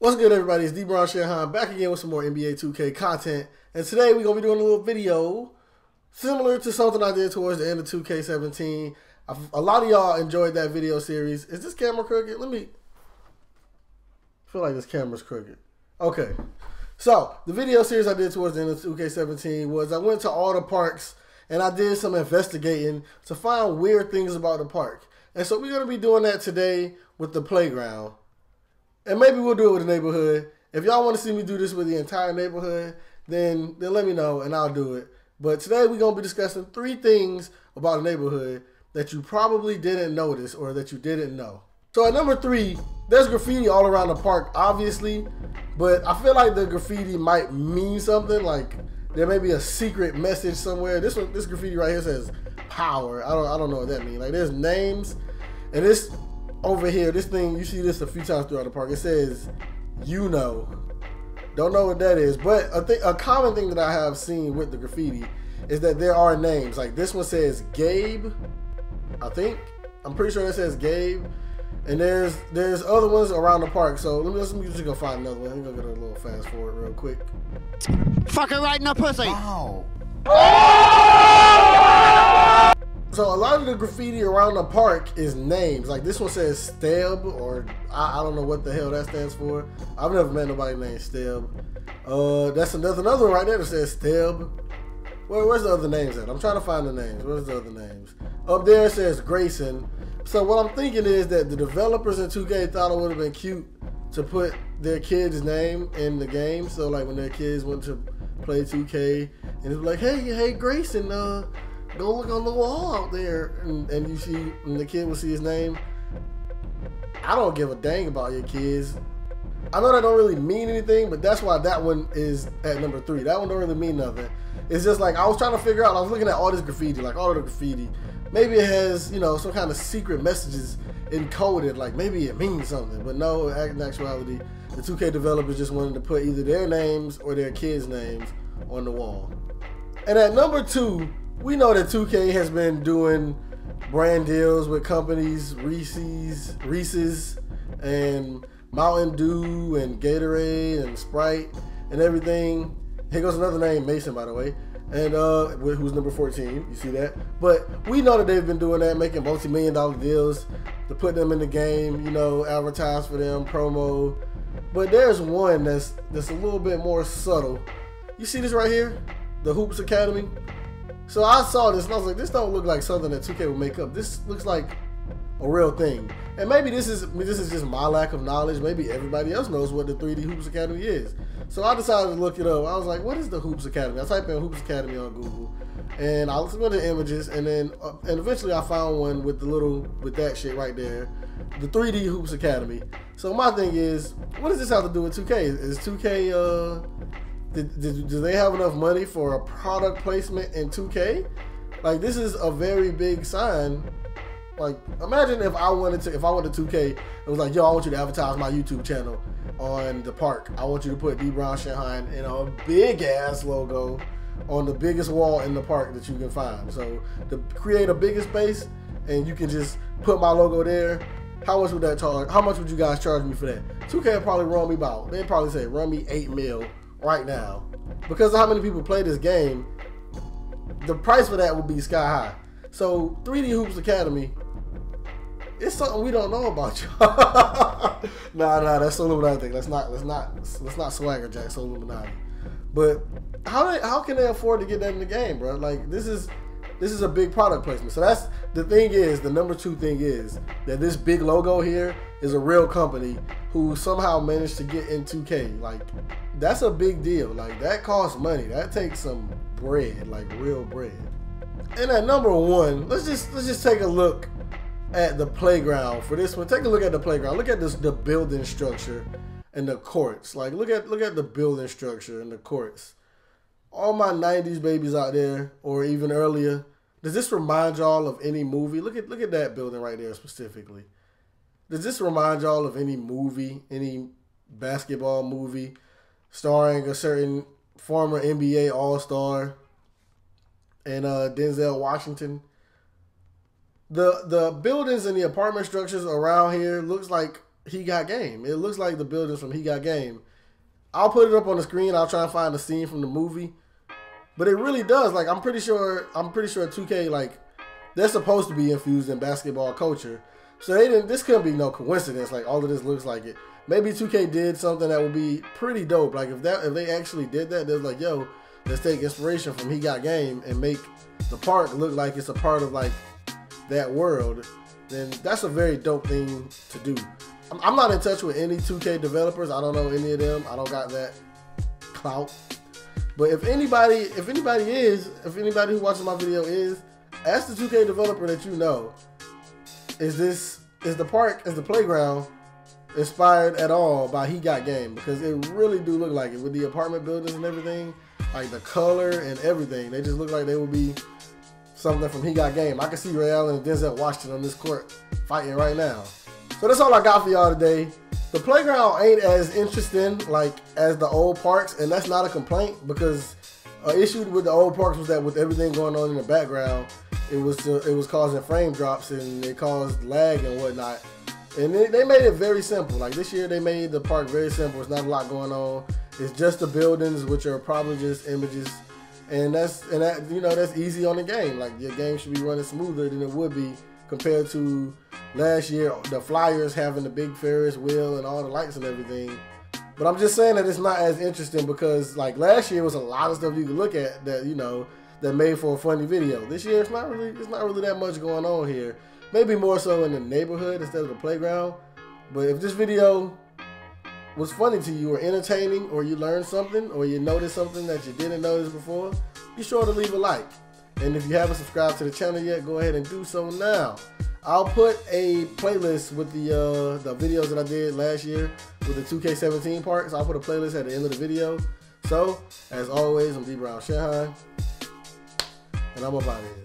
What's good, everybody? It's D-Bron Shanhan back again with some more NBA 2K content. And today we're going to be doing a little video similar to something I did towards the end of 2K17. A lot of y'all enjoyed that video series. Is this camera crooked? I feel like this camera's crooked. Okay. So, the video series I did towards the end of 2K17 was I went to all the parks and I did some investigating to find weird things about the park. And so we're going to be doing that today with the playground. And maybe we'll do it with the neighborhood. If y'all want to see me do this with the entire neighborhood, then let me know and I'll do it. But today we're going to be discussing 3 things about a neighborhood that you probably didn't notice or that you didn't know. So at number 3, there's graffiti all around the park, obviously. But I feel like the graffiti might mean something. Like there may be a secret message somewhere. This graffiti right here says power. I don't know what that means. Like there's names and this over here, this thing, you see this a few times throughout the park. It says, you know. Don't know what that is. But a common thing that I have seen with the graffiti is that there are names. Like this one says Gabe, I think. I'm pretty sure it says Gabe. And there's other ones around the park. So let me just go find another one. I'm gonna get a little fast forward real quick. Fucking right in the pussy. Wow. So a lot of the graffiti around the park is names. Like this one says Steb, or I don't know what the hell that stands for. I've never met nobody named Steb. That's another one right there that says Steb. Where's the other names at? I'm trying to find the names. Where's the other names? Up there it says Grayson. So what I'm thinking is that the developers in 2K thought it would have been cute to put their kid's name in the game. So like when their kids went to play 2K and it's like, hey Grayson, go look on the wall out there, and you see, and the kid will see his name. I don't give a dang about your kids. I know that don't really mean anything, but that's why that one is at number 3. That one don't really mean nothing. It's just like I was trying to figure out. I was looking at all this graffiti, like all of the graffiti. Maybe it has, you know, some kind of secret messages encoded. Like maybe it means something, but no. In actuality, the 2K developers just wanted to put either their names or their kids' names on the wall. And at number 2. We know that 2K has been doing brand deals with companies, Reese's, and Mountain Dew, and Gatorade, and Sprite, and everything. Here goes another name, Mason, by the way, and who's number 14. You see that? But we know that they've been doing that, making multi-million-dollar deals to put them in the game, you know, advertise for them, promo. But there's one that's a little bit more subtle. You see this right here? The Hoops Academy. So I saw this and I was like, this don't look like something that 2K would make up. This looks like a real thing. And maybe this is just my lack of knowledge. Maybe everybody else knows what the 3D Hoops Academy is. So I decided to look it up. I was like, what is the Hoops Academy? I typed in Hoops Academy on Google and I looked at the images, and then and eventually I found one with with that shit right there, the 3D Hoops Academy. So my thing is, what does this have to do with 2K? Is 2K do they have enough money for a product placement in 2K? Like this is a very big sign. Like imagine if I went to 2K, it was like, yo, I want you to advertise my YouTube channel on the park. I want you to put D-Bron Shanhan in a big ass logo on the biggest wall in the park that you can find. So to create a bigger space and you can just put my logo there. How much would that charge? How much would you guys charge me for that? 2K would probably run me about. They'd probably say run me 8 mil. Right now, because of how many people play this game, the price for that would be sky high. So 3D Hoops Academy, it's something we don't know about, y'all. nah, that's Illuminati thing. Let's not swagger jack so Illuminati. But how can they afford to get that in the game, bro? Like this is a big product placement. So that's the thing. Is the number 2 thing is that this big logo here is a real company who somehow managed to get in 2K. Like that's a big deal. Like that costs money. That takes some bread, like real bread. And at number 1, let's just take a look at the playground for this one. Take a look at the playground. Look at the building structure and the courts. Like look at the building structure and the courts. All my 90s babies out there, or even earlier, does this remind y'all of any movie? Look at that building right there specifically. Does this remind y'all of any movie, any basketball movie starring a certain former NBA All-Star and Denzel Washington? The buildings and the apartment structures around here looks like He Got Game. It looks like the buildings from He Got Game. I'll put it up on the screen. I'll try and find a scene from the movie. But it really does. Like, I'm pretty sure 2K, like, they're supposed to be infused in basketball culture. So this couldn't be no coincidence. Like, all of this looks like it. Maybe 2K did something that would be pretty dope. Like, if they actually did that, they're like, yo, let's take inspiration from He Got Game and make the park look like it's a part of, like, that world. Then that's a very dope thing to do. I'm not in touch with any 2K developers. I don't know any of them. I don't got that clout. But if anybody who watches my video is, ask the 2K developer that you know, is the playground inspired at all by He Got Game? Because it really do look like it with the apartment buildings and everything, like the color and everything. They just look like they would be something from He Got Game. I can see Ray Allen and Denzel Washington on this court fighting right now. So that's all I got for y'all today. The playground ain't as interesting like as the old parks, and that's not a complaint, because an issue with the old parks was that with everything going on in the background, it was causing frame drops and it caused lag and whatnot. And they made it very simple. Like this year, they made the park very simple. It's not a lot going on. It's just the buildings, which are probably just images, and that's easy on the game. Like your game should be running smoother than it would be compared to last year, the Flyers having the big Ferris wheel and all the lights and everything. But I'm just saying that it's not as interesting because like last year was a lot of stuff you could look at that that made for a funny video. This year it's not really that much going on here. Maybe more so in the neighborhood instead of the playground. But if this video was funny to you or entertaining, or you learned something, or you noticed something that you didn't notice before, be sure to leave a like. And if you haven't subscribed to the channel yet, go ahead and do so now. I'll put a playlist with the videos that I did last year with the 2K17 parts. I'll put a playlist at the end of the video. So, as always, I'm D Brown Shanghai, and I'm up out of here.